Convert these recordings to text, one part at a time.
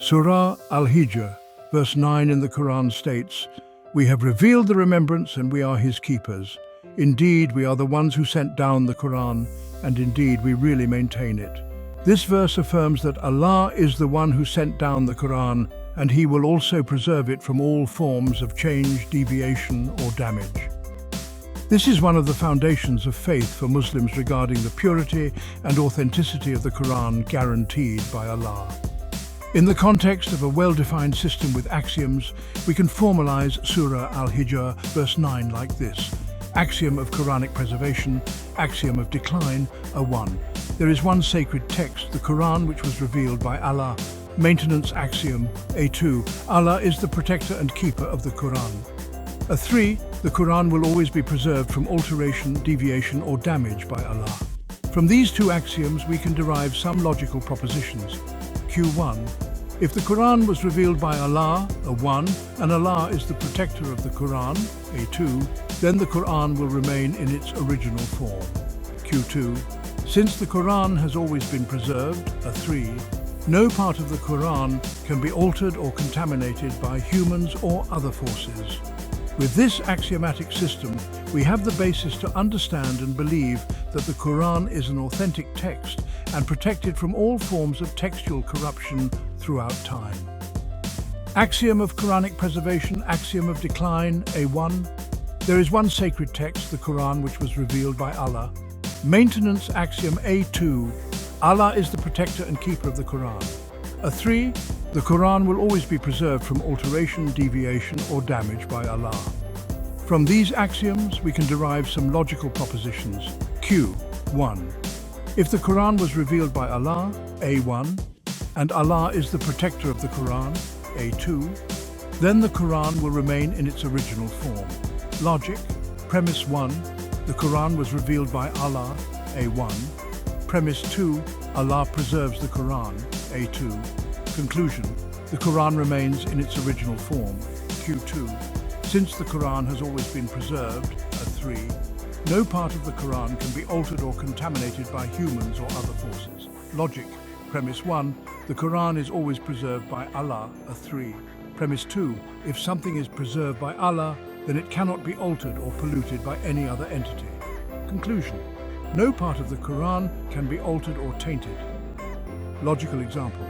Surah Al-Hijr, verse 9 in the Quran states, "We have revealed the remembrance and we are His keepers. Indeed, we are the ones who sent down the Quran, and indeed we really maintain it." This verse affirms that Allah is the one who sent down the Quran, and He will also preserve it from all forms of change, deviation, or damage. This is one of the foundations of faith for Muslims regarding the purity and authenticity of the Quran guaranteed by Allah. In the context of a well-defined system with axioms, we can formalize Surah Al-Hijr, verse 9 like this. Axiom of Quranic preservation, axiom of decline, A1. There is one sacred text, the Quran, which was revealed by Allah. Maintenance axiom, A2. Allah is the protector and keeper of the Quran. A3. The Quran will always be preserved from alteration, deviation, or damage by Allah. From these two axioms, we can derive some logical propositions. Q1. If the Quran was revealed by Allah, A1, and Allah is the protector of the Quran, A2, then the Quran will remain in its original form. Q2. Since the Quran has always been preserved, A3, no part of the Quran can be altered or contaminated by humans or other forces. With this axiomatic system, we have the basis to understand and believe that the Quran is an authentic text and protected from all forms of textual corruption throughout time. Axiom of Quranic preservation, axiom of decline, A1. There is one sacred text, the Quran, which was revealed by Allah. Maintenance axiom, A2. Allah is the protector and keeper of the Quran. A3. The Quran will always be preserved from alteration, deviation, or damage by Allah. From these axioms, we can derive some logical propositions. Q1. If the Quran was revealed by Allah, A1, and Allah is the protector of the Quran, A2, then the Quran will remain in its original form. Logic. Premise 1. The Quran was revealed by Allah, A1. Premise 2. Allah preserves the Quran, A2. Conclusion. The Quran remains in its original form, Q2. Since the Quran has always been preserved, A3, no part of the Quran can be altered or contaminated by humans or other forces. Logic. Premise 1. The Quran is always preserved by Allah, A3. Premise 2. If something is preserved by Allah, then it cannot be altered or polluted by any other entity. Conclusion. No part of the Quran can be altered or tainted. Logical example.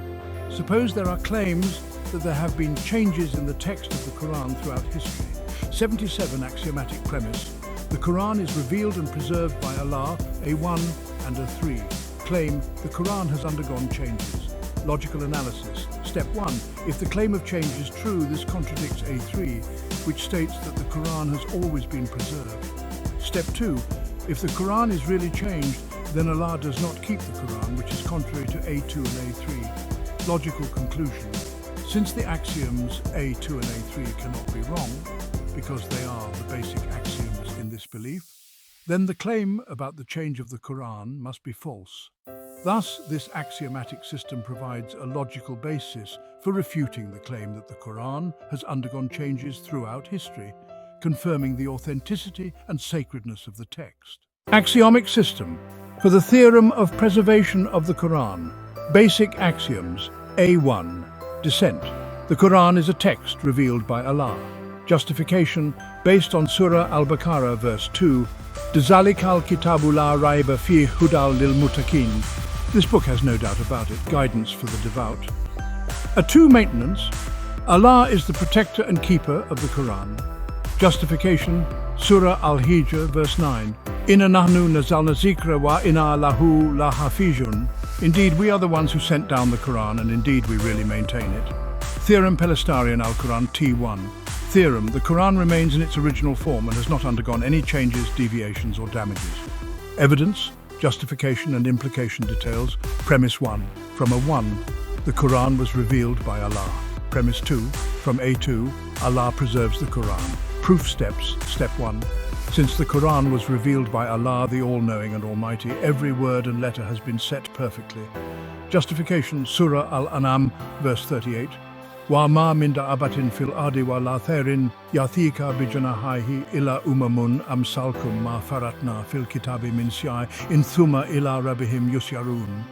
Suppose there are claims that there have been changes in the text of the Quran throughout history. 77 axiomatic premise. The Quran is revealed and preserved by Allah, A1 and A3. Claim, the Quran has undergone changes. Logical analysis. Step 1. If the claim of change is true, this contradicts A3, which states that the Quran has always been preserved. Step 2. If the Quran is really changed, then Allah does not keep the Quran, which is contrary to A2 and A3. Logical conclusion. Since the axioms A2 and A3 cannot be wrong, because they are the basic axioms in this belief, then the claim about the change of the Quran must be false. Thus, this axiomatic system provides a logical basis for refuting the claim that the Quran has undergone changes throughout history, confirming the authenticity and sacredness of the text. Axiomic system. For the theorem of preservation of the Quran. Basic axioms. A1. Descent. The Quran is a text revealed by Allah. Justification. Based on Surah Al-Baqarah, verse 2. Zalikal kitabu la raiba fihi hudal lil muttaqin. This book has no doubt about it, guidance for the devout. A2. Maintenance. Allah is the protector and keeper of the Quran. Justification. Surah Al-Hijr, verse 9. Inna nahnu nazalna zikra wa inna lahu lahafizun. Indeed, we are the ones who sent down the Quran, and indeed we really maintain it. Theorem Pelestarian Al-Quran T1. Theorem. The Quran remains in its original form and has not undergone any changes, deviations, or damages. Evidence, justification, and implication details. Premise 1. From A1, the Quran was revealed by Allah. Premise 2. From A2, Allah preserves the Quran. Proof steps. Step 1. Since the Quran was revealed by Allah, the All-Knowing and Almighty, every word and letter has been set perfectly. Justification. Surah Al-An'am, verse 38. Wa ma min da'abatin fil ardi wa la thairin yathika bijanahihi illa umamun amsalkum ma faratna fil kitabi min syai in thumma ila rabbihim yusyarun.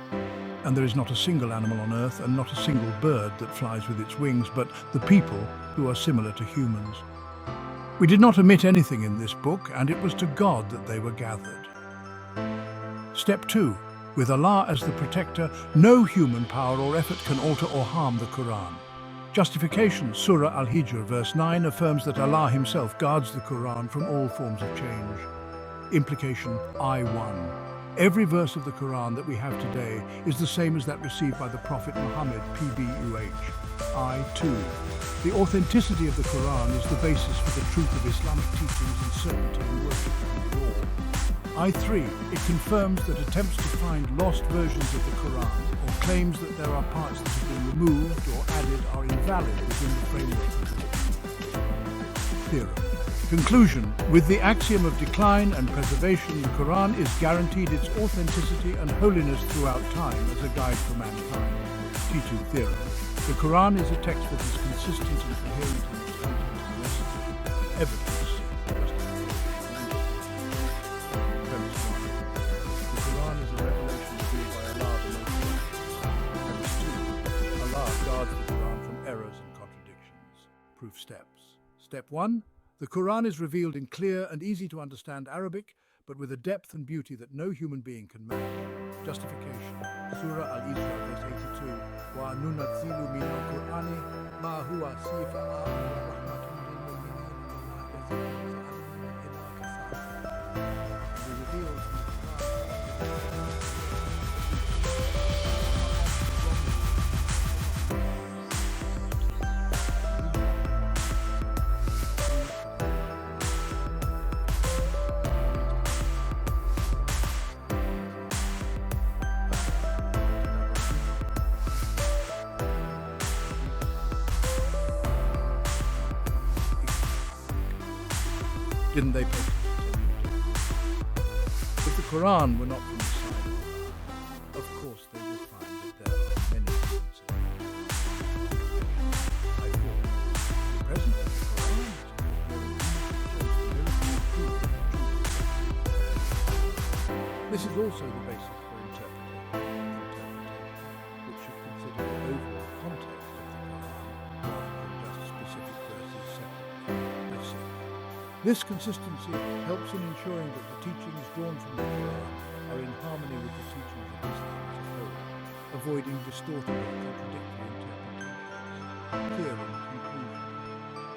And there is not a single animal on earth and not a single bird that flies with its wings, but the people who are similar to humans. We did not omit anything in this book, and it was to God that they were gathered. Step 2. With Allah as the protector, no human power or effort can alter or harm the Quran. Justification. Surah Al-Hijr, verse 9, affirms that Allah Himself guards the Quran from all forms of change. Implication. I1. Every verse of the Quran that we have today is the same as that received by the Prophet Muhammad, PBUH. I2. The authenticity of the Quran is the basis for the truth of Islamic teachings and certainty in worship and law. I3. It confirms that attempts to find lost versions of the Quran or claims that there are parts that have been removed or added are invalid within the framework of the Theorem. Conclusion. With the axiom of decline and preservation, the Quran is guaranteed its authenticity and holiness throughout time as a guide for mankind. T2 Theorem. The Quran is a text that is consistent and coherent in its content and message. Evidence. Premise 1. The Quran is a revelation revealed by Allah the Most High. Premise 2. Allah guards the Quran from errors and contradictions. Proof steps. Step 1. The Quran is revealed in clear and easy to understand Arabic, but with a depth and beauty that no human being can match. Justification. Surah Al-Hijr, verse 82. Wa nunazzilu min al-Qur'ani ma huwa shifa'un wa rahmatun lil mu'minin wa la yazidu al-zalimina illa khasara. We reveal from the Didn't they pay attention? If the Quran were not from the side of Allah, of course they would find that there are many differences. I thought the presence of the Quran is This is also the basis for interpretation, which should consider the overall context of the Quran rather than just specific verses separately. I say. This consistency helps in ensuring that the teachings drawn from the Quran are in harmony with the teachings of Islam as a whole, avoiding distorted or contradictory interpretations. Theorem. Conclusion.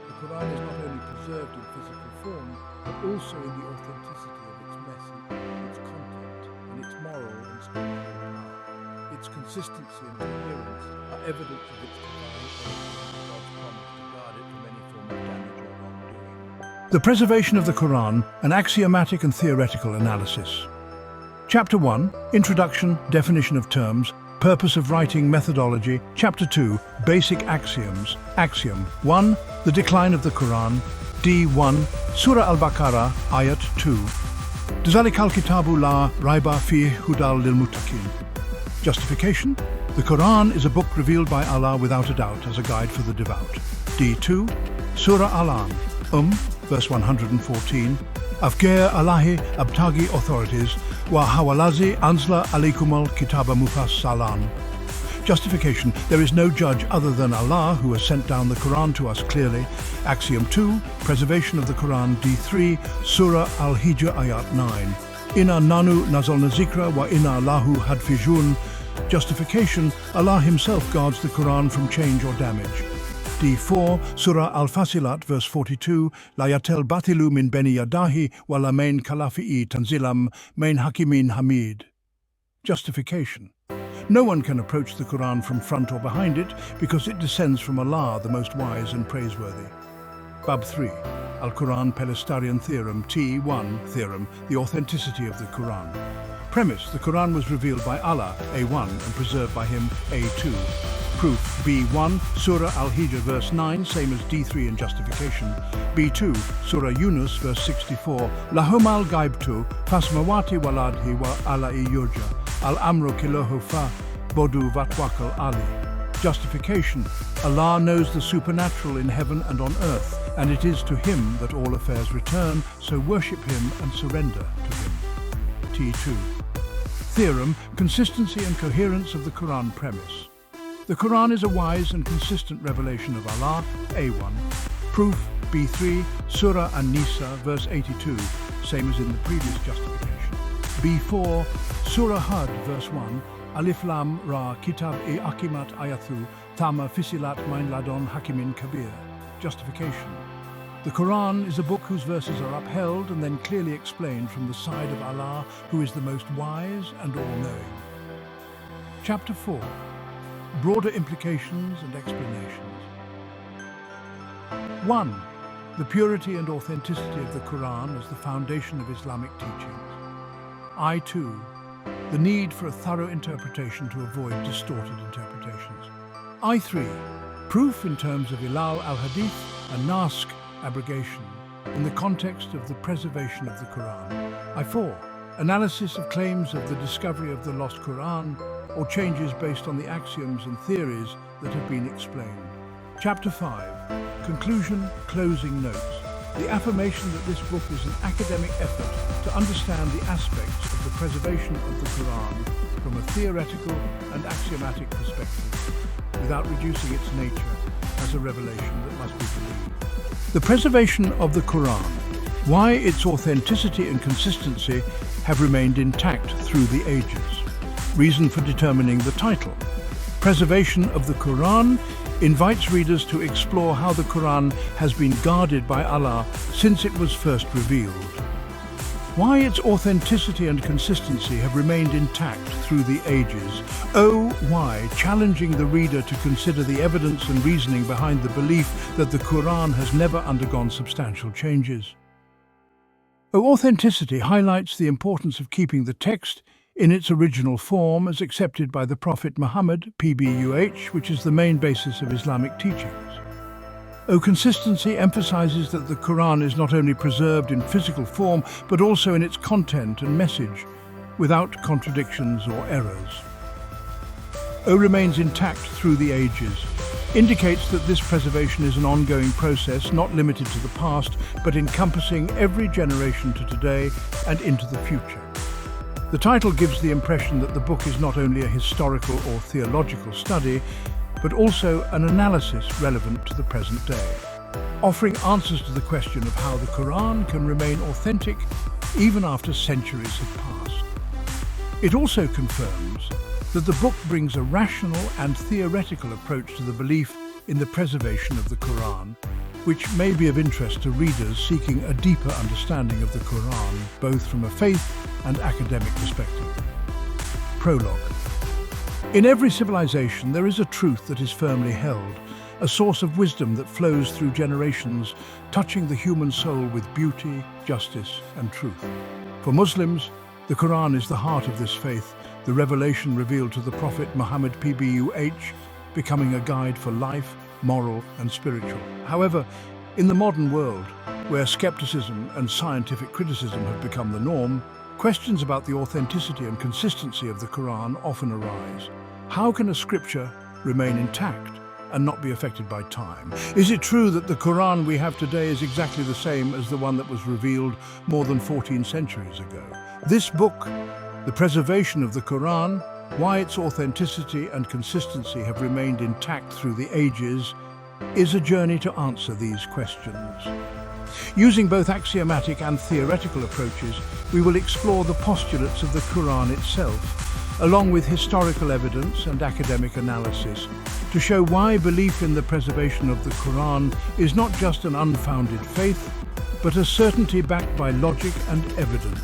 The Quran is not only preserved in physical form, but also in the authenticity of its message, its content, and its moral and spiritual power. Its consistency and coherence are evidence of its divine origin and God's promise to guard it from any form of damage or wrongdoing. The preservation of the Quran, an axiomatic and theoretical analysis. Chapter 1, Introduction, Definition of Terms, Purpose of Writing Methodology. Chapter 2, Basic Axioms. Axiom 1, The Decline of the Quran. D1, Surah Al-Baqarah, ayat 2. ذَلِكَ الْكِتَابُ لَا رَيْبَ فِيهِ هُدًى لِلْمُتَّقِينَ. Justification. The Quran is a book revealed by Allah without a doubt as a guide for the devout. D2, Surah Al-An, verse 114. Afghair Allahi Abtagi authorities wa hawalazi anzla alikumal kitaba mufassalan. Justification. There is no judge other than Allah who has sent down the Quran to us clearly. Axiom 2. Preservation of the Quran. D3. Surah Al-Hijr ayat 9. Inna nanu nazalna zikra wa inna lahu hadfijun. Justification. Allah Himself guards the Quran from change or damage. D4, Surah Al-Fasilat, verse 42, La yatel batilu min beni yadahi wa la main kalafi'i tanzilam main hakimin hamid. Justification. No one can approach the Quran from front or behind it because it descends from Allah, the most wise and praiseworthy. Bab 3, Al-Quran Pelestarian Theorem, T1 Theorem, the authenticity of the Quran. Premise, the Quran was revealed by Allah, A1, and preserved by Him, A2. Proof, B1, Surah Al-Hijr, verse 9, same as D3 in justification. B2, Surah Yunus, verse 64, Lahum al-gaibtu, fasmawati waladhi wa ala'i yurja, al-amru kilohu fa, bodu vatwakal ali. Justification, Allah knows the supernatural in heaven and on earth, and it is to Him that all affairs return, so worship Him and surrender to Him. T2. Theorem, consistency and coherence of the Quran premise. The Quran is a wise and consistent revelation of Allah, A1. Proof, B3, Surah An-Nisa, verse 82, same as in the previous justification. B4, Surah Al-Hijr, verse 1, Alif Lam Ra Kitab Akimat Ayathu, Tama Fisilat Mein Ladon Hakimin Kabir. Justification. The Quran is a book whose verses are upheld and then clearly explained from the side of Allah, who is the most wise and all-knowing. Chapter 4. Broader implications and explanations. 1. The purity and authenticity of the Quran as the foundation of Islamic teachings. I2. The need for a thorough interpretation to avoid distorted interpretations. I3. Proof in terms of Ilal al-Hadith and Naskh, abrogation, in the context of the preservation of the Quran. I4. Analysis of claims of the discovery of the lost Quran or changes based on the axioms and theories that have been explained. Chapter 5. Conclusion, closing notes. The affirmation that this book is an academic effort to understand the aspects of the preservation of the Quran from a theoretical and axiomatic perspective, without reducing its nature as a revelation that must be believed. The preservation of the Quran, why its authenticity and consistency have remained intact through the ages. Reason for determining the title. Preservation of the Quran invites readers to explore how the Quran has been guarded by Allah since it was first revealed. Why its authenticity and consistency have remained intact through the ages. Why challenging the reader to consider the evidence and reasoning behind the belief that the Quran has never undergone substantial changes. Authenticity highlights the importance of keeping the text in its original form as accepted by the Prophet Muhammad, PBUH, which is the main basis of Islamic teachings. Consistency emphasizes that the Quran is not only preserved in physical form, but also in its content and message, without contradictions or errors. Remains intact through the ages, indicates that this preservation is an ongoing process not limited to the past, but encompassing every generation to today and into the future. The title gives the impression that the book is not only a historical or theological study, but also an analysis relevant to the present day, offering answers to the question of how the Quran can remain authentic even after centuries have passed. It also confirms that the book brings a rational and theoretical approach to the belief in the preservation of the Quran, which may be of interest to readers seeking a deeper understanding of the Quran, both from a faith and academic perspective. Prologue. In every civilization, there is a truth that is firmly held, a source of wisdom that flows through generations, touching the human soul with beauty, justice, and truth. For Muslims, the Quran is the heart of this faith, the revelation revealed to the Prophet Muhammad PBUH, becoming a guide for life, moral, and spiritual. However, in the modern world, where skepticism and scientific criticism have become the norm, questions about the authenticity and consistency of the Quran often arise. How can a scripture remain intact and not be affected by time? Is it true that the Quran we have today is exactly the same as the one that was revealed more than 14 centuries ago? This book, The Preservation of the Quran, why its authenticity and consistency have remained intact through the ages, is a journey to answer these questions. Using both axiomatic and theoretical approaches, we will explore the postulates of the Quran itself, along with historical evidence and academic analysis, to show why belief in the preservation of the Quran is not just an unfounded faith, but a certainty backed by logic and evidence.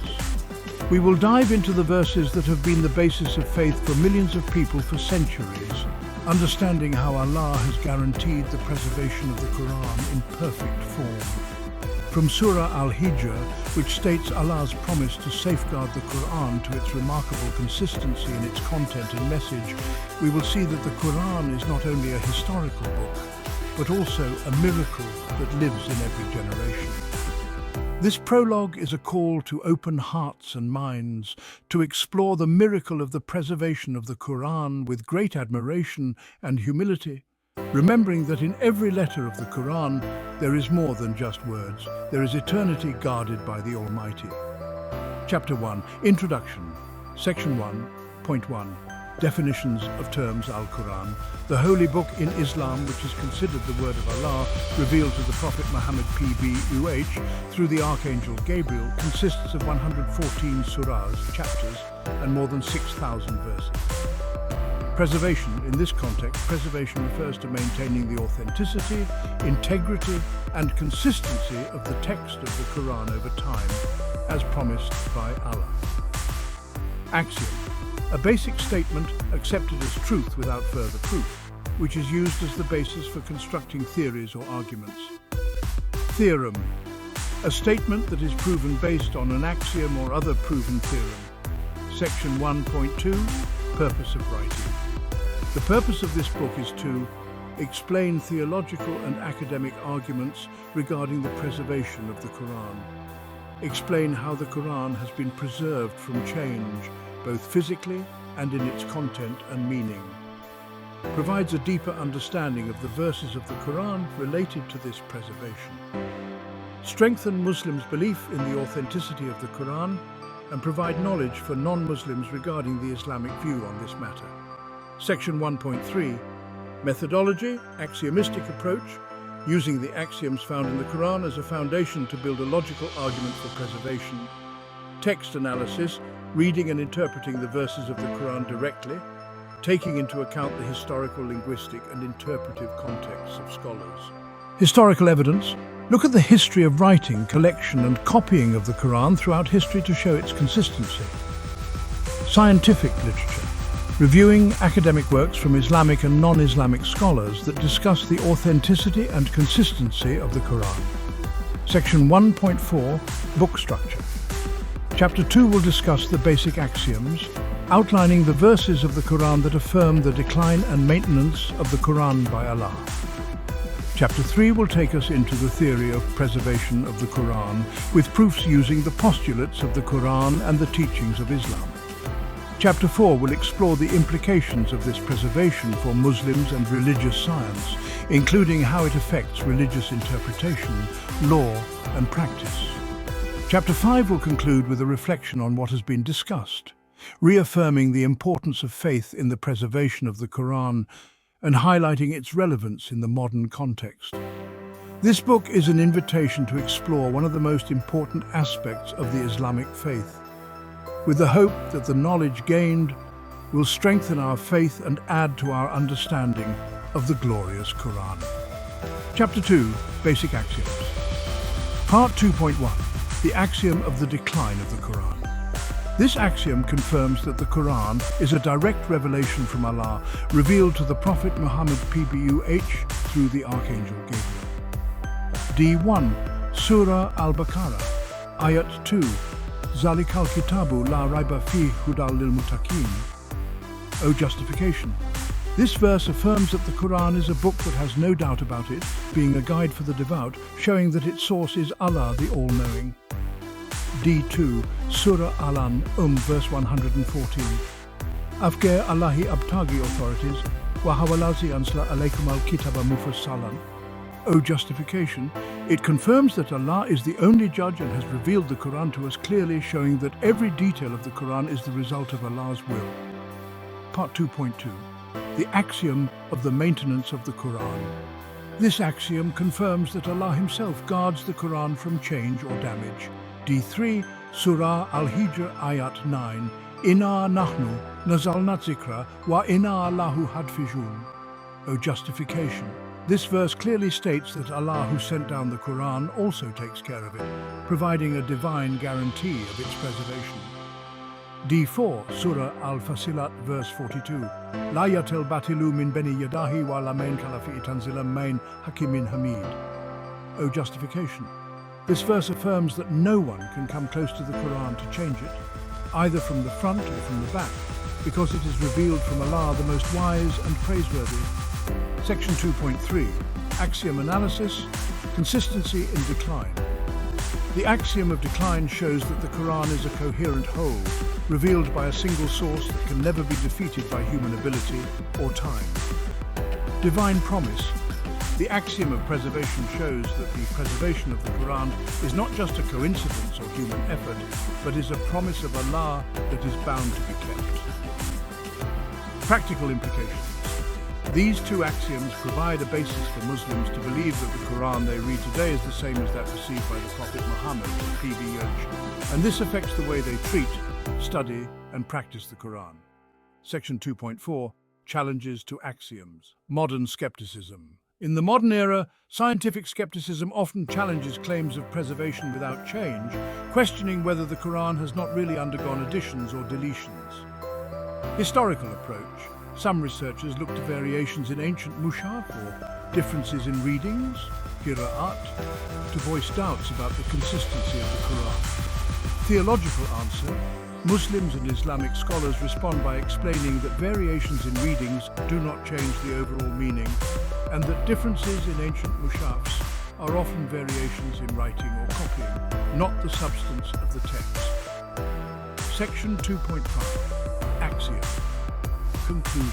We will dive into the verses that have been the basis of faith for millions of people for centuries, understanding how Allah has guaranteed the preservation of the Quran in perfect form. From Surah Al-Hijr, which states Allah's promise to safeguard the Quran to its remarkable consistency in its content and message, we will see that the Quran is not only a historical book, but also a miracle that lives in every generation. This prologue is a call to open hearts and minds, to explore the miracle of the preservation of the Quran with great admiration and humility, remembering that in every letter of the Quran there is more than just words. There is eternity guarded by the Almighty. Chapter 1. Introduction. Section 1.1. Definitions of terms Al-Quran. The holy book in Islam, which is considered the word of Allah, revealed to the Prophet Muhammad PBUH through the Archangel Gabriel, consists of 114 surahs, chapters, and more than 6,000 verses. Preservation. In this context, preservation refers to maintaining the authenticity, integrity, and consistency of the text of the Quran over time, as promised by Allah. Axiom. A basic statement accepted as truth without further proof, which is used as the basis for constructing theories or arguments. Theorem. A statement that is proven based on an axiom or other proven theorem. Section 1.2. Purpose of writing. The purpose of this book is to explain theological and academic arguments regarding the preservation of the Quran. Explain how the Quran has been preserved from change, both physically and in its content and meaning. Provides a deeper understanding of the verses of the Quran related to this preservation. Strengthen Muslims' belief in the authenticity of the Quran and provide knowledge for non-Muslims regarding the Islamic view on this matter. Section 1.3. Methodology, axiomistic approach, using the axioms found in the Quran as a foundation to build a logical argument for preservation. Text analysis, reading and interpreting the verses of the Quran directly, taking into account the historical, linguistic, and interpretive contexts of scholars. Historical evidence. Look at the history of writing, collection, and copying of the Quran throughout history to show its consistency. Scientific literature. Reviewing academic works from Islamic and non-Islamic scholars that discuss the authenticity and consistency of the Quran. Section 1.4. Book structure. Chapter 2 will discuss the basic axioms, outlining the verses of the Quran that affirm the decline and maintenance of the Quran by Allah. Chapter 3 will take us into the theory of preservation of the Quran, with proofs using the postulates of the Quran and the teachings of Islam. Chapter 4 will explore the implications of this preservation for Muslims and religious science, including how it affects religious interpretation, law, and practice. Chapter 5 will conclude with a reflection on what has been discussed, reaffirming the importance of faith in the preservation of the Quran and highlighting its relevance in the modern context. This book is an invitation to explore one of the most important aspects of the Islamic faith, with the hope that the knowledge gained will strengthen our faith and add to our understanding of the glorious Quran. Chapter 2. Basic Axioms. Part 2.1. The Axiom of the Decline of the Quran. This axiom confirms that the Quran is a direct revelation from Allah, revealed to the Prophet Muhammad PBUH through the Archangel Gabriel. D1. Surah Al-Baqarah, ayat 2. Zalikal kitabu la raiba fi hudal lil muttaqin. O justification. This verse affirms that the Quran is a book that has no doubt about it, being a guide for the devout, showing that its source is Allah, the All-Knowing. D2. Surah Al-An, verse 114. Afgher Allahi abtagi authorities, wa hawalazi ansla alaykum al-kitaba mufassalan. O justification. It confirms that Allah is the only judge and has revealed the Quran to us clearly, showing that every detail of the Quran is the result of Allah's will. Part 2.2. The Axiom of the Maintenance of the Quran. This axiom confirms that Allah Himself guards the Quran from change or damage. D3. Surah Al-Hijr, ayat 9. Inna nahnu nazalna zikra wa inna lahu hadfijun. O justification. This verse clearly states that Allah, who sent down the Quran, also takes care of it, providing a divine guarantee of its preservation. D4. Surah Al-Fasilat, verse 42. La yatel batilu min beni yadahi wa la main kalafi tanzilam main hakimin hamid. O justification. This verse affirms that no one can come close to the Quran to change it, either from the front or from the back, because it is revealed from Allah, the most wise and praiseworthy. Section 2.3. Axiom analysis. Consistency in decline. The axiom of decline shows that the Quran is a coherent whole, revealed by a single source that can never be defeated by human ability or time. Divine promise. The axiom of preservation shows that the preservation of the Quran is not just a coincidence or human effort, but is a promise of Allah that is bound to be kept. Practical implications. These two axioms provide a basis for Muslims to believe that the Quran they read today is the same as that received by the Prophet Muhammad, PBH, and this affects the way they treat, study, and practice the Quran. Section 2.4, Challenges to Axioms. Modern skepticism. In the modern era, scientific skepticism often challenges claims of preservation without change, questioning whether the Quran has not really undergone additions or deletions. Historical approach. Some researchers look to variations in ancient mushaf or differences in readings, qira'at, to voice doubts about the consistency of the Quran. Theological answer. Muslims and Islamic scholars respond by explaining that variations in readings do not change the overall meaning, and that differences in ancient mushafs are often variations in writing or copying, not the substance of the text. Section 2.5, Axiom. Conclusion.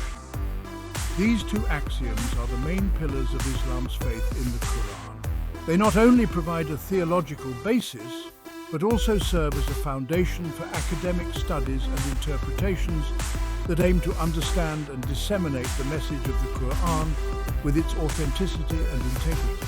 These two axioms are the main pillars of Islam's faith in the Quran. They not only provide a theological basis, but also serve as a foundation for academic studies and interpretations that aim to understand and disseminate the message of the Quran with its authenticity and integrity.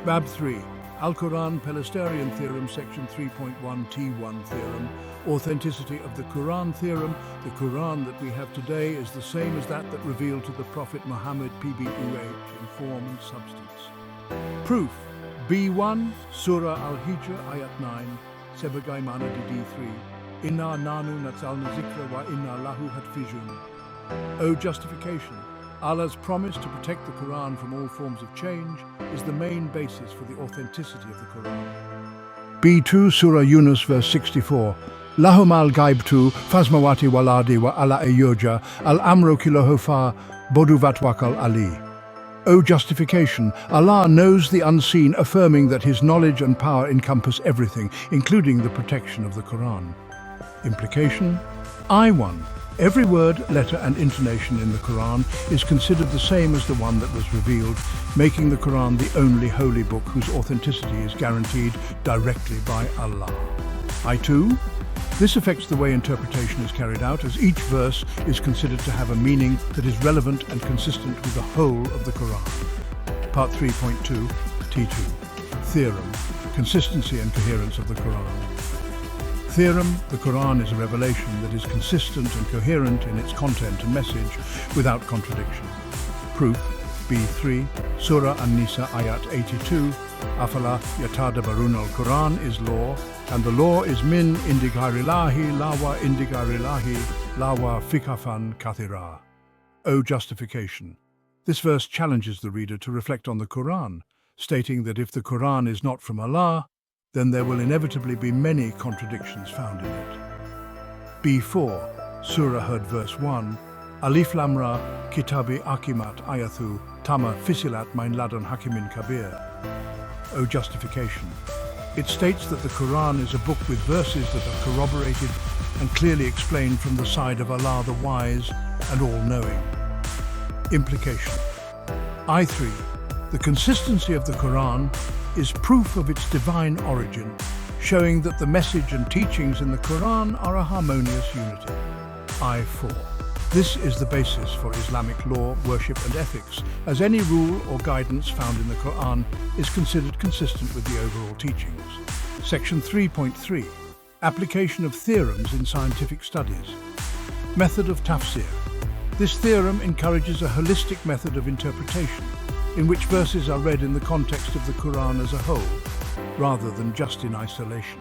Bab 3. Al-Quran Pelesterian Theorem, Section 3.1 T1 Theorem. Authenticity of the Quran Theorem. The Quran that we have today is the same as that revealed to the Prophet Muhammad, PBUH, in form and substance. Proof. B1, Surah Al-Hijr, ayat 9, sebagaimana di D3. Inna nanu nazzalna zikra wa inna lahu hatfijun. O justification. Allah's promise to protect the Quran from all forms of change is the main basis for the authenticity of the Quran. B2, Surah Yunus, verse 64. Lahum al-gaibtu, fazmawati waladi wa ala ayoja, al-amru kilohofa, boduvatwakal ali. O justification, Allah knows the unseen, affirming that His knowledge and power encompass everything, including the protection of the Quran. Implication. I1. Every word, letter and intonation in the Quran is considered the same as the one that was revealed, making the Quran the only holy book whose authenticity is guaranteed directly by Allah. I2. This affects the way interpretation is carried out, as each verse is considered to have a meaning that is relevant and consistent with the whole of the Quran. Part 3.2, T2. Theorem. Consistency and coherence of the Quran. Theorem. The Quran is a revelation that is consistent and coherent in its content and message without contradiction. Proof. B3. Surah An-Nisa, ayat 82. Afala yatadabarun al-Quran is law, and the law is min indigarilahi lawa indigarilahi lawa fikafan kathira. O justification. This verse challenges the reader to reflect on the Quran, stating that if the Quran is not from Allah, then there will inevitably be many contradictions found in it. B4, Surah Hud, verse 1. Alif Lam Ra, Kitabi Akimat Ayathu, Tama Fisilat Mein Ladon Hakimin Kabir. O justification. It states that the Quran is a book with verses that are corroborated and clearly explained from the side of Allah the Wise and All-Knowing. Implication. I3. The consistency of the Quran is proof of its divine origin, showing that the message and teachings in the Quran are a harmonious unity. I4. This is the basis for Islamic law, worship and ethics, as any rule or guidance found in the Quran is considered consistent with the overall teachings. Section 3.3. Application of theorems in scientific studies. Method of tafsir. This theorem encourages a holistic method of interpretation, in which verses are read in the context of the Quran as a whole, rather than just in isolation.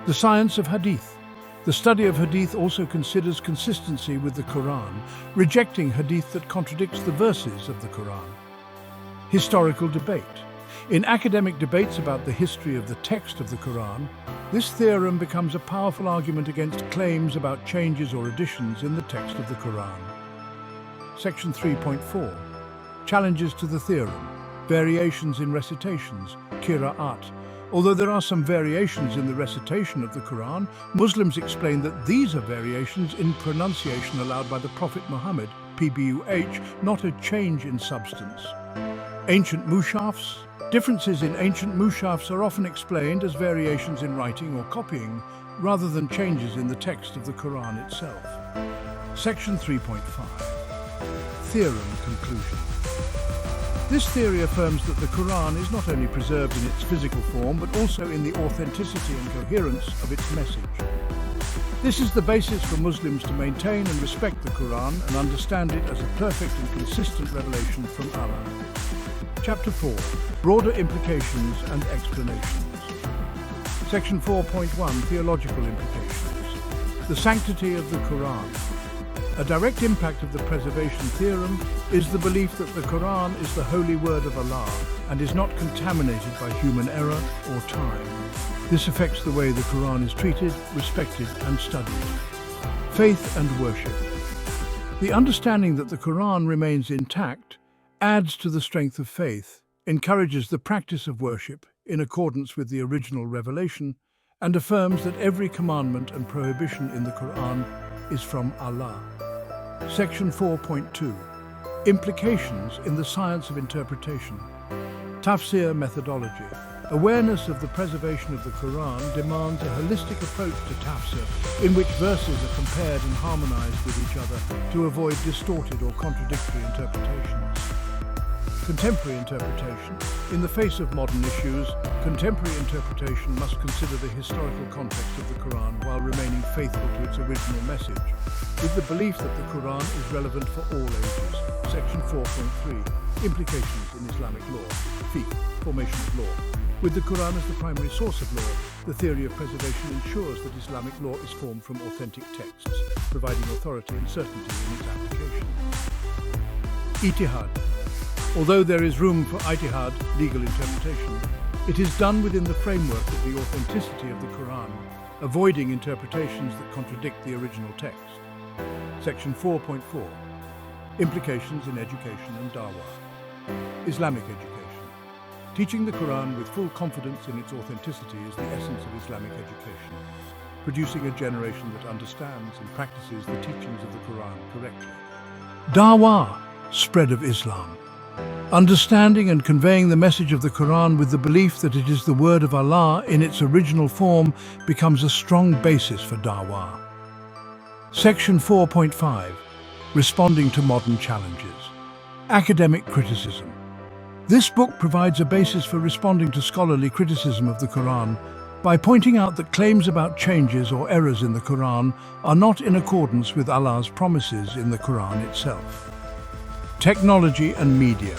The science of hadith. The study of hadith also considers consistency with the Quran, rejecting hadith that contradicts the verses of the Quran. Historical debate. In academic debates about the history of the text of the Quran, this theorem becomes a powerful argument against claims about changes or additions in the text of the Quran. Section 3.4. Challenges to the theorem. Variations in recitations, qira'at. Although there are some variations in the recitation of the Quran, Muslims explain that these are variations in pronunciation allowed by the Prophet Muhammad, PBUH, not a change in substance. Ancient mushafs. Differences in ancient mushafs are often explained as variations in writing or copying, rather than changes in the text of the Quran itself. Section 3.5. Theorem conclusion. This theory affirms that the Quran is not only preserved in its physical form, but also in the authenticity and coherence of its message. This is the basis for Muslims to maintain and respect the Quran and understand it as a perfect and consistent revelation from Allah. Chapter 4. Broader implications and explanations. Section 4.1. Theological implications. The sanctity of the Quran. A direct impact of the preservation theorem is the belief that the Quran is the holy word of Allah and is not contaminated by human error or time. This affects the way the Quran is treated, respected, and studied. Faith and worship. The understanding that the Quran remains intact adds to the strength of faith, encourages the practice of worship in accordance with the original revelation, and affirms that every commandment and prohibition in the Quran is from Allah. Section 4.2. Implications in the science of interpretation. Tafsir methodology. Awareness of the preservation of the Quran demands a holistic approach to tafsir, in which verses are compared and harmonized with each other to avoid distorted or contradictory interpretations. Contemporary interpretation. In the face of modern issues, contemporary interpretation must consider the historical context of the Quran while remaining faithful to its original message, with the belief that the Quran is relevant for all ages. Section 4.3. Implications in Islamic law. Fiqh, formation of law. With the Quran as the primary source of law, the theory of preservation ensures that Islamic law is formed from authentic texts, providing authority and certainty in its application. Ijtihad. Although there is room for ijtihad, legal interpretation, it is done within the framework of the authenticity of the Quran, avoiding interpretations that contradict the original text. Section 4.4. Implications in education and dawah. Islamic education. Teaching the Quran with full confidence in its authenticity is the essence of Islamic education, producing a generation that understands and practices the teachings of the Quran correctly. Dawah, spread of Islam. Understanding and conveying the message of the Quran with the belief that it is the word of Allah in its original form becomes a strong basis for dawah. Section 4.5. Responding to modern challenges. Academic criticism. This book provides a basis for responding to scholarly criticism of the Quran by pointing out that claims about changes or errors in the Quran are not in accordance with Allah's promises in the Quran itself. Technology and media.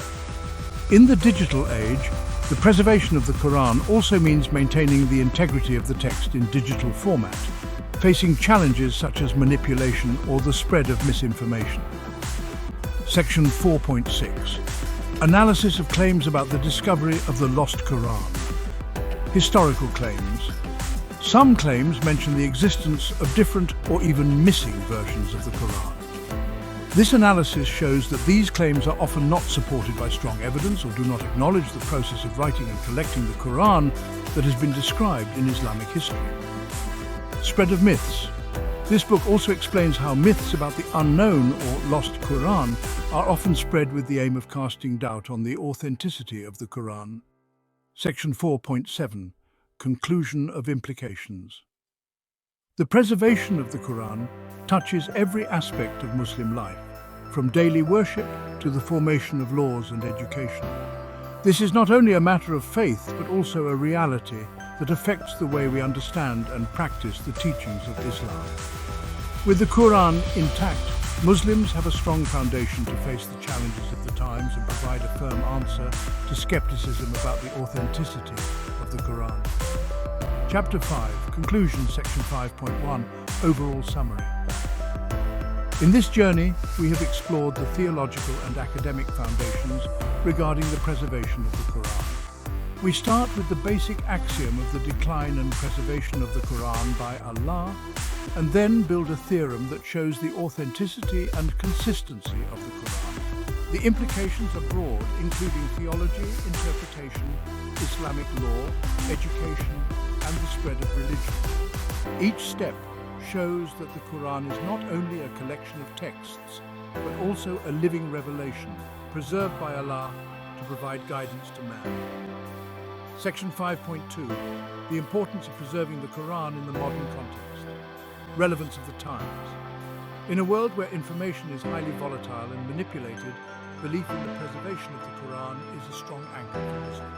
In the digital age, the preservation of the Quran also means maintaining the integrity of the text in digital format, facing challenges such as manipulation or the spread of misinformation. Section 4.6. Analysis of claims about the discovery of the lost Quran. Historical claims. Some claims mention the existence of different or even missing versions of the Quran. This analysis shows that these claims are often not supported by strong evidence or do not acknowledge the process of writing and collecting the Quran that has been described in Islamic history. Spread of myths. This book also explains how myths about the unknown or lost Quran are often spread with the aim of casting doubt on the authenticity of the Quran. Section 4.7. Conclusion of implications. The preservation of the Quran touches every aspect of Muslim life, from daily worship to the formation of laws and education. This is not only a matter of faith, but also a reality that affects the way we understand and practice the teachings of Islam. With the Quran intact, Muslims have a strong foundation to face the challenges of the times and provide a firm answer to skepticism about the authenticity of the Quran. Chapter 5, Conclusion, Section 5.1, Overall Summary. In this journey, we have explored the theological and academic foundations regarding the preservation of the Quran. We start with the basic axiom of the decline and preservation of the Quran by Allah, and then build a theorem that shows the authenticity and consistency of the Quran. The implications are broad, including theology, interpretation, Islamic law, education, and the spread of religion. Each step shows that the Quran is not only a collection of texts, but also a living revelation, preserved by Allah to provide guidance to man. Section 5.2. The importance of preserving the Quran in the modern context. Relevance of the times. In a world where information is highly volatile and manipulated, belief in the preservation of the Quran is a strong anchor for Muslims.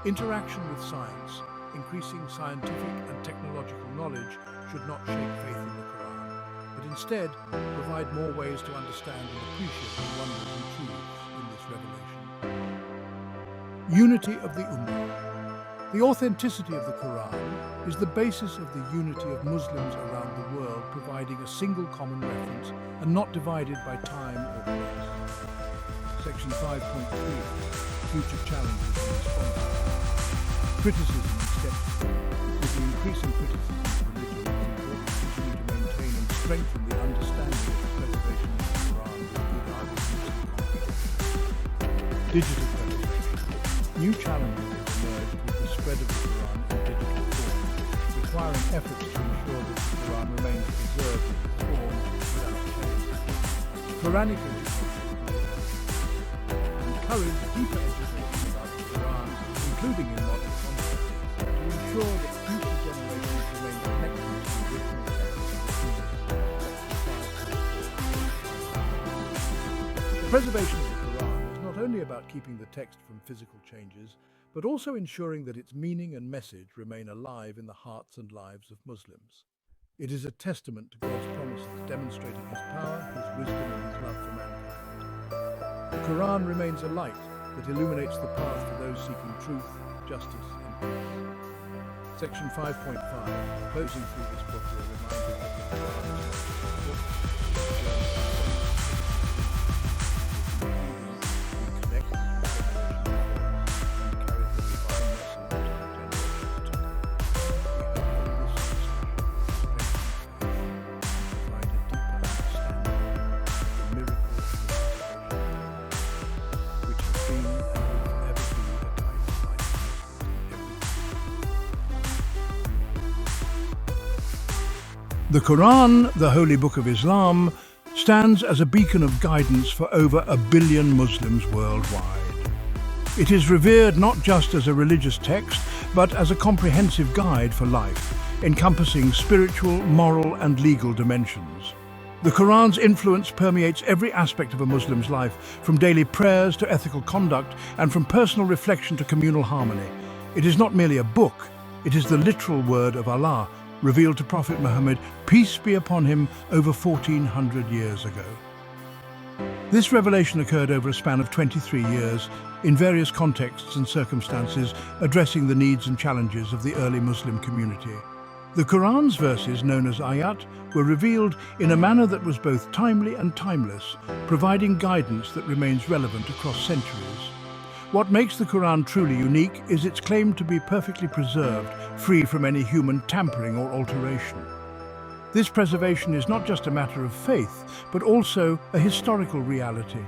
Interaction with science, increasing scientific and technological knowledge should not shake faith in the Quran, but instead provide more ways to understand and appreciate the wonders and truths in this revelation. Unity of the Ummah. The authenticity of the Quran is the basis of the unity of Muslims around the world, providing a single common reference and not divided by time or place. Section 5.3. Future challenges and responses. Criticism and skepticism. With the increasing criticism of religion, it is important to continue to maintain and strengthen the understanding of the preservation of the Quran with good arguments and confidence. Digital preservation. New challenges have emerged with the spread of the Quran in digital form, requiring efforts to ensure that the Quran remains preserved in its form without change. Quranic education. Encourage deeper education about the Quran, including in modern context, to ensure that future generations remain connected to the original text. The preservation of the Quran is not only about keeping the text from physical changes, but also ensuring that its meaning and message remain alive in the hearts and lives of Muslims. It is a testament to God's promises, demonstrating His power, His wisdom, and His love for mankind. The Quran remains a light that illuminates the path for those seeking truth, justice, and peace. Section 5.5. Closing through this book, we are reminded that the Quran is not just a book, it's a journey to faith. We connect with the generation and carry the divine message to the generation to come. We hope that this discussion will strengthen faith and provide a deeper understanding of the miracle of the preservation, which has been and will forever be a guiding light to everything. The Quran, the holy book of Islam, stands as a beacon of guidance for over 1 billion Muslims worldwide. It is revered not just as a religious text, but as a comprehensive guide for life, encompassing spiritual, moral, and legal dimensions. The Quran's influence permeates every aspect of a Muslim's life, from daily prayers to ethical conduct, and from personal reflection to communal harmony. It is not merely a book, it is the literal word of Allah, revealed to Prophet Muhammad, peace be upon him, over 1400 years ago. This revelation occurred over a span of 23 years, in various contexts and circumstances, addressing the needs and challenges of the early Muslim community. The Quran's verses, known as ayat, were revealed in a manner that was both timely and timeless, providing guidance that remains relevant across centuries. What makes the Quran truly unique is its claim to be perfectly preserved, free from any human tampering or alteration. This preservation is not just a matter of faith, but also a historical reality.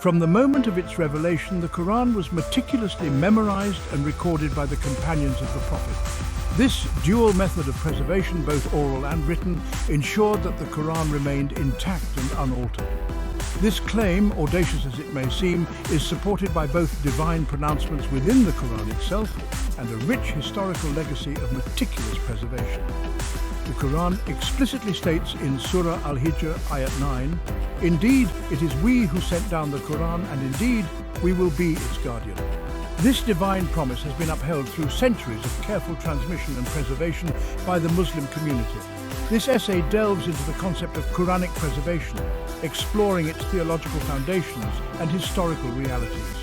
From the moment of its revelation, the Quran was meticulously memorized and recorded by the companions of the Prophet. This dual method of preservation, both oral and written, ensured that the Quran remained intact and unaltered. This claim, audacious as it may seem, is supported by both divine pronouncements within the Quran itself and a rich historical legacy of meticulous preservation. The Quran explicitly states in Surah Al-Hijr, ayat 9, "Indeed, it is we who sent down the Quran, and indeed, we will be its guardian." This divine promise has been upheld through centuries of careful transmission and preservation by the Muslim community. This essay delves into the concept of Quranic preservation, exploring its theological foundations and historical realities.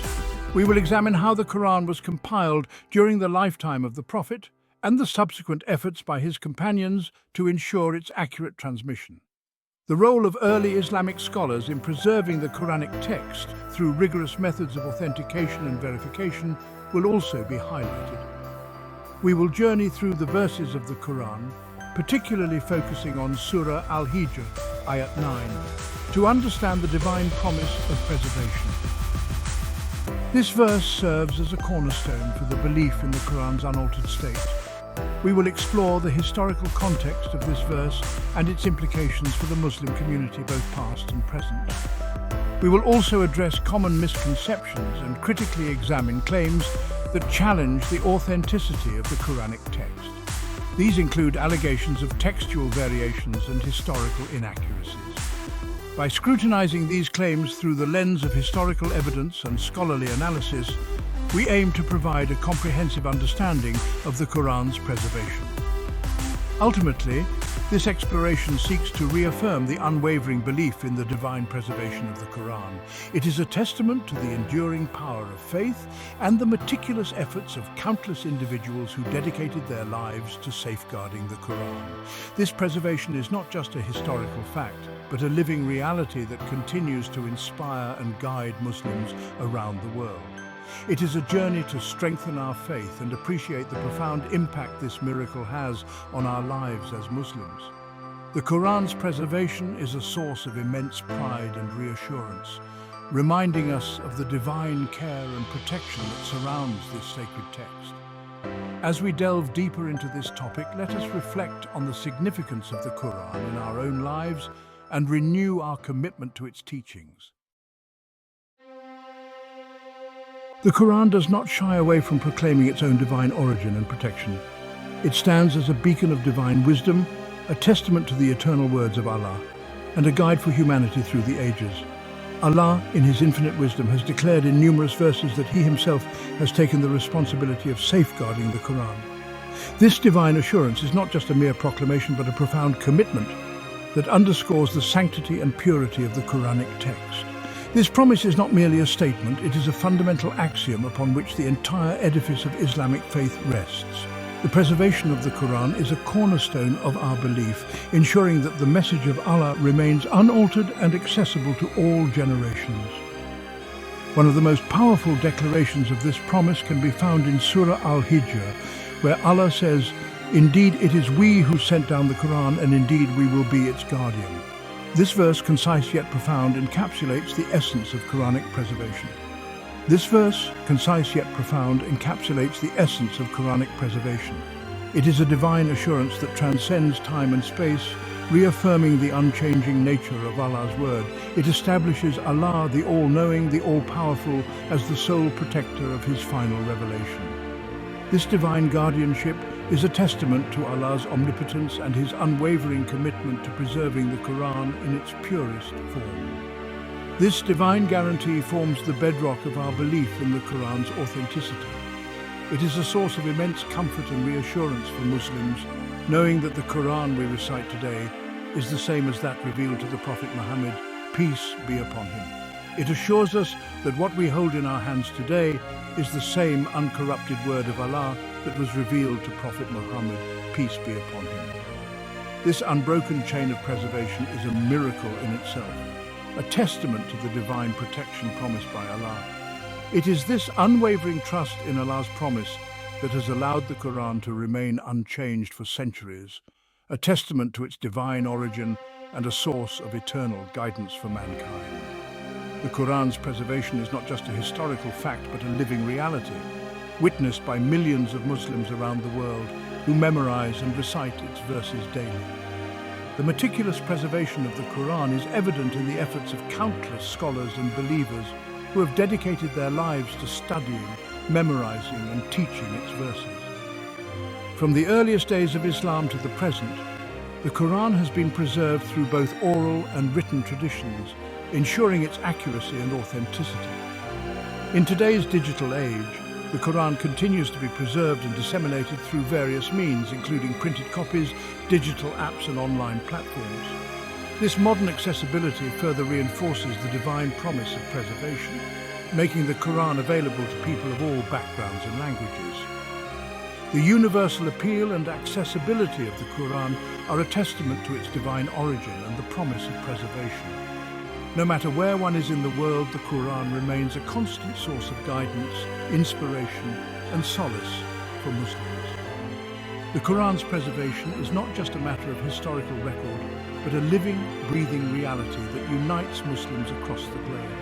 We will examine how the Quran was compiled during the lifetime of the Prophet and the subsequent efforts by his companions to ensure its accurate transmission. The role of early Islamic scholars in preserving the Quranic text through rigorous methods of authentication and verification will also be highlighted. We will journey through the verses of the Quran, particularly focusing on Surah Al-Hijr, ayat 9, to understand the divine promise of preservation. This verse serves as a cornerstone for the belief in the Quran's unaltered state. We will explore the historical context of this verse and its implications for the Muslim community, both past and present. We will also address common misconceptions and critically examine claims that challenge the authenticity of the Quranic text. These include allegations of textual variations and historical inaccuracies. By scrutinizing these claims through the lens of historical evidence and scholarly analysis, we aim to provide a comprehensive understanding of the Quran's preservation. Ultimately, this exploration seeks to reaffirm the unwavering belief in the divine preservation of the Quran. It is a testament to the enduring power of faith and the meticulous efforts of countless individuals who dedicated their lives to safeguarding the Quran. This preservation is not just a historical fact, but a living reality that continues to inspire and guide Muslims around the world. It is a journey to strengthen our faith and appreciate the profound impact this miracle has on our lives as Muslims. The Quran's preservation is a source of immense pride and reassurance, reminding us of the divine care and protection that surrounds this sacred text. As we delve deeper into this topic, let us reflect on the significance of the Quran in our own lives and renew our commitment to its teachings. The Quran does not shy away from proclaiming its own divine origin and protection. It stands as a beacon of divine wisdom, a testament to the eternal words of Allah, and a guide for humanity through the ages. Allah, in His infinite wisdom, has declared in numerous verses that He Himself has taken the responsibility of safeguarding the Quran. This divine assurance is not just a mere proclamation, but a profound commitment that underscores the sanctity and purity of the Quranic text. This promise is not merely a statement, it is a fundamental axiom upon which the entire edifice of Islamic faith rests. The preservation of the Quran is a cornerstone of our belief, ensuring that the message of Allah remains unaltered and accessible to all generations. One of the most powerful declarations of this promise can be found in Surah Al-Hijr, where Allah says, "Indeed, it is we who sent down the Quran, and indeed we will be its guardian." This verse, concise yet profound, encapsulates the essence of Quranic preservation. It is a divine assurance that transcends time and space, reaffirming the unchanging nature of Allah's word. It establishes Allah, the all-knowing, the all-powerful, as the sole protector of His final revelation. This divine guardianship is a testament to Allah's omnipotence and His unwavering commitment to preserving the Quran in its purest form. This divine guarantee forms the bedrock of our belief in the Quran's authenticity. It is a source of immense comfort and reassurance for Muslims, knowing that the Quran we recite today is the same as that revealed to the Prophet Muhammad, peace be upon him. It assures us that what we hold in our hands today is the same uncorrupted word of Allah that was revealed to Prophet Muhammad, peace be upon him. This unbroken chain of preservation is a miracle in itself, a testament to the divine protection promised by Allah. It is this unwavering trust in Allah's promise that has allowed the Quran to remain unchanged for centuries, a testament to its divine origin and a source of eternal guidance for mankind. The Quran's preservation is not just a historical fact, but a living reality, witnessed by millions of Muslims around the world who memorize and recite its verses daily. The meticulous preservation of the Quran is evident in the efforts of countless scholars and believers who have dedicated their lives to studying, memorizing, and teaching its verses. From the earliest days of Islam to the present, the Quran has been preserved through both oral and written traditions, ensuring its accuracy and authenticity. In today's digital age, the Quran continues to be preserved and disseminated through various means, including printed copies, digital apps, and online platforms. This modern accessibility further reinforces the divine promise of preservation, making the Quran available to people of all backgrounds and languages. The universal appeal and accessibility of the Quran are a testament to its divine origin and the promise of preservation. No matter where one is in the world, the Quran remains a constant source of guidance, inspiration, and solace for Muslims. The Quran's preservation is not just a matter of historical record, but a living, breathing reality that unites Muslims across the globe.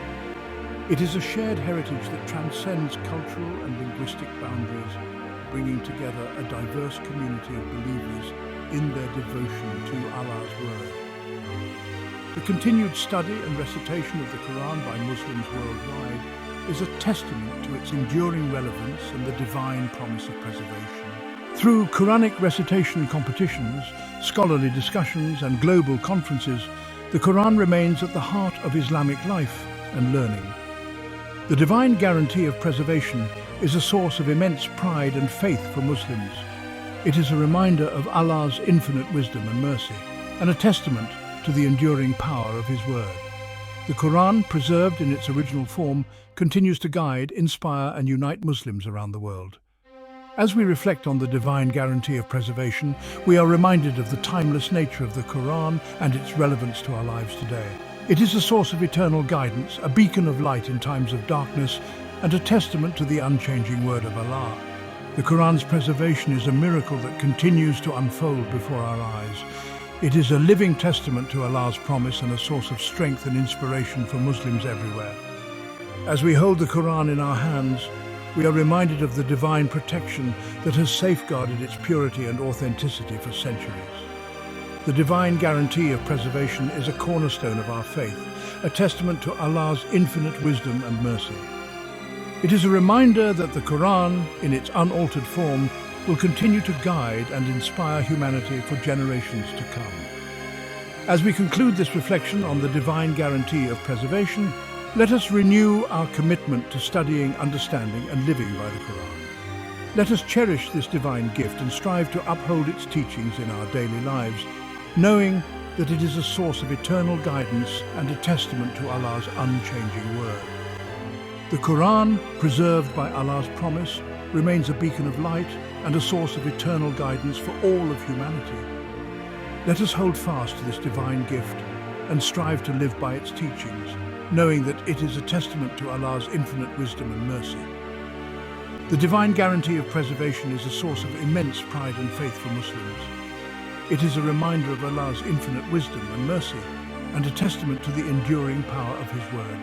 It is a shared heritage that transcends cultural and linguistic boundaries, bringing together a diverse community of believers in their devotion to Allah's word. The continued study and recitation of the Quran by Muslims worldwide is a testament to its enduring relevance and the divine promise of preservation. Through Quranic recitation competitions, scholarly discussions, and global conferences, the Quran remains at the heart of Islamic life and learning. The divine guarantee of preservation is a source of immense pride and faith for Muslims. It is a reminder of Allah's infinite wisdom and mercy, and a testament to the enduring power of His word. The Quran, preserved in its original form, continues to guide, inspire, and unite Muslims around the world. As we reflect on the divine guarantee of preservation, we are reminded of the timeless nature of the Quran and its relevance to our lives today. It is a source of eternal guidance, a beacon of light in times of darkness, and a testament to the unchanging word of Allah. The Quran's preservation is a miracle that continues to unfold before our eyes. It is a living testament to Allah's promise and a source of strength and inspiration for Muslims everywhere. As we hold the Quran in our hands, we are reminded of the divine protection that has safeguarded its purity and authenticity for centuries. The divine guarantee of preservation is a cornerstone of our faith, a testament to Allah's infinite wisdom and mercy. It is a reminder that the Quran, in its unaltered form, will continue to guide and inspire humanity for generations to come. As we conclude this reflection on the divine guarantee of preservation, let us renew our commitment to studying, understanding, and living by the Quran. Let us cherish this divine gift and strive to uphold its teachings in our daily lives, knowing that it is a source of eternal guidance and a testament to Allah's unchanging word. The Quran, preserved by Allah's promise, remains a beacon of light and a source of eternal guidance for all of humanity. Let us hold fast to this divine gift and strive to live by its teachings, knowing that it is a testament to Allah's infinite wisdom and mercy. The divine guarantee of preservation is a source of immense pride and faith for Muslims. It is a reminder of Allah's infinite wisdom and mercy, and a testament to the enduring power of His word.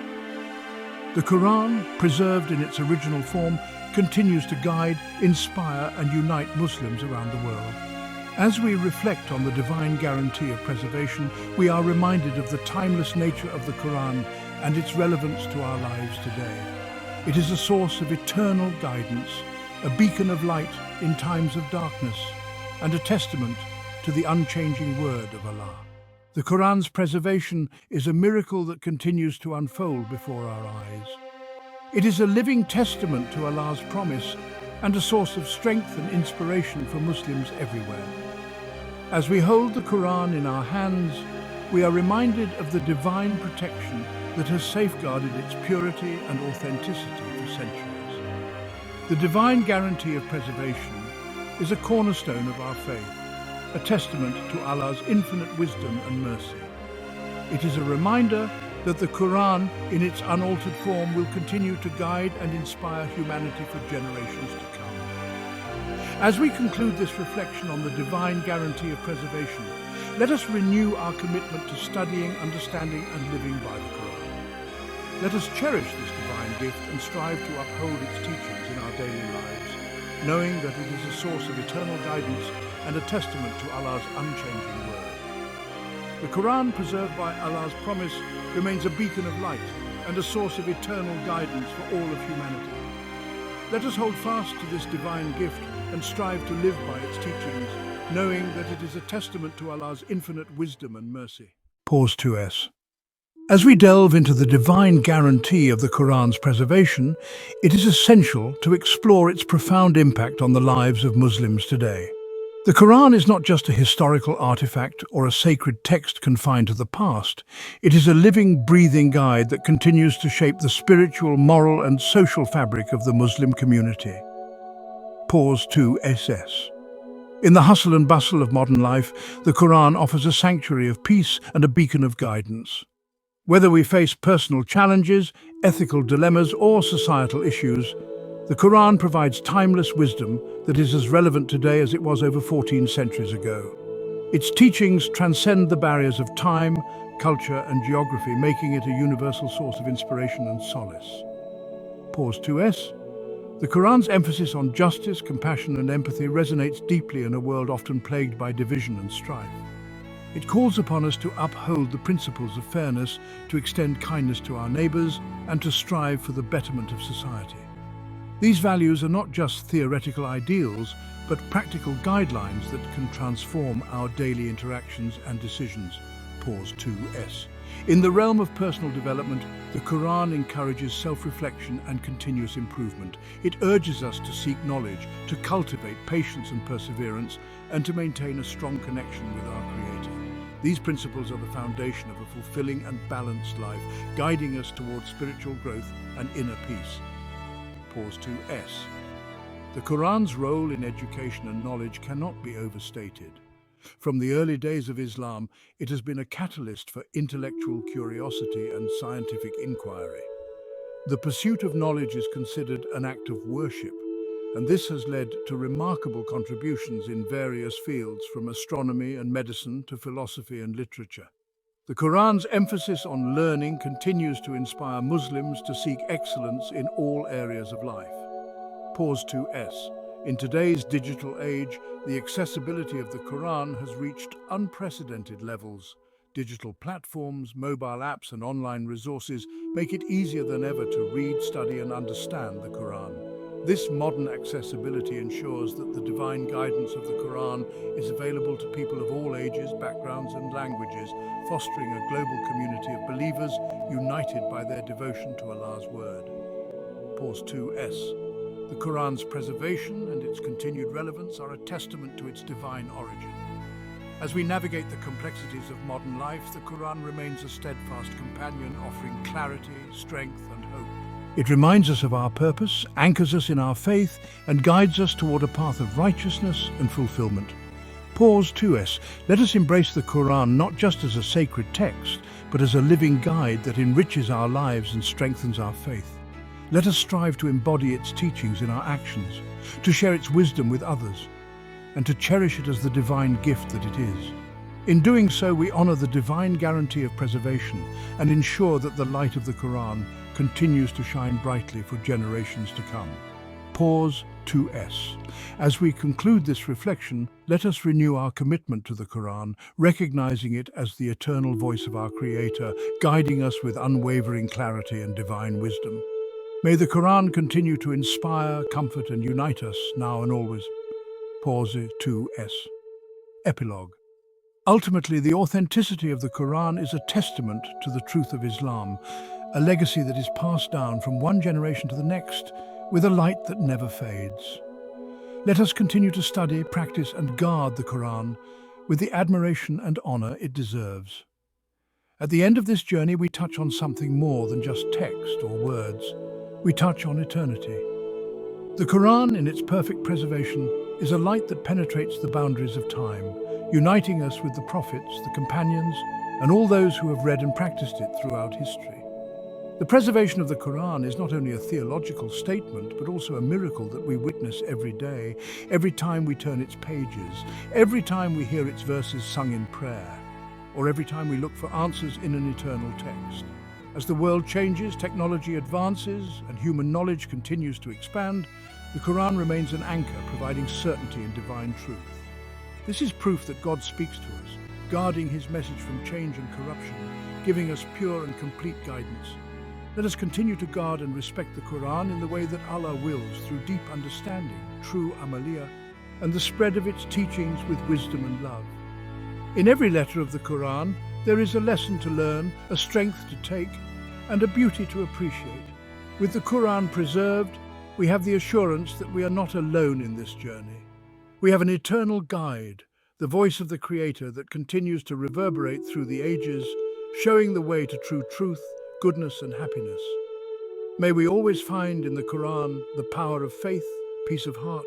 The Quran, preserved in its original form, continues to guide, inspire, and unite Muslims around the world. As we reflect on the divine guarantee of preservation, we are reminded of the timeless nature of the Quran and its relevance to our lives today. It is a source of eternal guidance, a beacon of light in times of darkness, and a testament to the unchanging word of Allah. The Quran's preservation is a miracle that continues to unfold before our eyes. It is a living testament to Allah's promise and a source of strength and inspiration for Muslims everywhere. As we hold the Quran in our hands, we are reminded of the divine protection that has safeguarded its purity and authenticity for centuries. The divine guarantee of preservation is a cornerstone of our faith, a testament to Allah's infinite wisdom and mercy. It is a reminder that the Quran, in its unaltered form, will continue to guide and inspire humanity for generations to come. As we conclude this reflection on the divine guarantee of preservation, let us renew our commitment to studying, understanding, and living by the Quran. Let us cherish this divine gift and strive to uphold its teachings in our daily lives, knowing that it is a source of eternal guidance and a testament to Allah's unchanging word. The Quran, preserved by Allah's promise, remains a beacon of light and a source of eternal guidance for all of humanity. Let us hold fast to this divine gift and strive to live by its teachings, knowing that it is a testament to Allah's infinite wisdom and mercy. Pause 2s. As we delve into the divine guarantee of the Quran's preservation, it is essential to explore its profound impact on the lives of Muslims today. The Quran is not just a historical artifact or a sacred text confined to the past. It is a living, breathing guide that continues to shape the spiritual, moral, and social fabric of the Muslim community. Pause 2ss. In the hustle and bustle of modern life, the Quran offers a sanctuary of peace and a beacon of guidance. Whether we face personal challenges, ethical dilemmas, or societal issues, the Quran provides timeless wisdom that is as relevant today as it was over 14 centuries ago. Its teachings transcend the barriers of time, culture, and geography, making it a universal source of inspiration and solace. Pause 2s. The Quran's emphasis on justice, compassion, and empathy resonates deeply in a world often plagued by division and strife. It calls upon us to uphold the principles of fairness, to extend kindness to our neighbors, and to strive for the betterment of society. These values are not just theoretical ideals, but practical guidelines that can transform our daily interactions and decisions. Pause 2s. In the realm of personal development, the Quran encourages self-reflection and continuous improvement. It urges us to seek knowledge, to cultivate patience and perseverance, and to maintain a strong connection with our Creator. These principles are the foundation of a fulfilling and balanced life, guiding us towards spiritual growth and inner peace. Pause 2s. The Quran's role in education and knowledge cannot be overstated. From the early days of Islam, it has been a catalyst for intellectual curiosity and scientific inquiry. The pursuit of knowledge is considered an act of worship, and this has led to remarkable contributions in various fields, from astronomy and medicine to philosophy and literature. The Quran's emphasis on learning continues to inspire Muslims to seek excellence in all areas of life. Pause 2s. In today's digital age, the accessibility of the Quran has reached unprecedented levels. Digital platforms, mobile apps, and online resources make it easier than ever to read, study, and understand the Quran. This modern accessibility ensures that the divine guidance of the Quran is available to people of all ages, backgrounds, and languages, fostering a global community of believers united by their devotion to Allah's word. Pause 2s. The Quran's preservation and its continued relevance are a testament to its divine origin. As we navigate the complexities of modern life, the Quran remains a steadfast companion, offering clarity, strength, and hope. It reminds us of our purpose, anchors us in our faith, and guides us toward a path of righteousness and fulfillment. Pause 2s. Let us embrace the Quran not just as a sacred text, but as a living guide that enriches our lives and strengthens our faith. Let us strive to embody its teachings in our actions, to share its wisdom with others, and to cherish it as the divine gift that it is. In doing so, we honor the divine guarantee of preservation and ensure that the light of the Quran continues to shine brightly for generations to come. Pause 2s. As we conclude this reflection, let us renew our commitment to the Quran, recognizing it as the eternal voice of our Creator, guiding us with unwavering clarity and divine wisdom. May the Quran continue to inspire, comfort, and unite us now and always. Pause 2s. Epilogue. Ultimately, the authenticity of the Quran is a testament to the truth of Islam, a legacy that is passed down from one generation to the next with a light that never fades. Let us continue to study, practice, and guard the Quran with the admiration and honor it deserves. At the end of this journey, we touch on something more than just text or words. We touch on eternity. The Quran, in its perfect preservation, is a light that penetrates the boundaries of time, uniting us with the prophets, the companions, and all those who have read and practiced it throughout history. The preservation of the Quran is not only a theological statement, but also a miracle that we witness every day, every time we turn its pages, every time we hear its verses sung in prayer, or every time we look for answers in an eternal text. As the world changes, technology advances, and human knowledge continues to expand, the Quran remains an anchor, providing certainty in divine truth. This is proof that God speaks to us, guarding his message from change and corruption, giving us pure and complete guidance. Let us continue to guard and respect the Quran in the way that Allah wills, through deep understanding, true amaliyah, and the spread of its teachings with wisdom and love. In every letter of the Quran, there is a lesson to learn, a strength to take, and a beauty to appreciate. With the Quran preserved, we have the assurance that we are not alone in this journey. We have an eternal guide, the voice of the Creator that continues to reverberate through the ages, showing the way to true truth, goodness, and happiness. May we always find in the Quran the power of faith, peace of heart,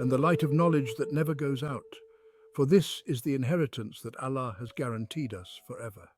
and the light of knowledge that never goes out, for this is the inheritance that Allah has guaranteed us forever.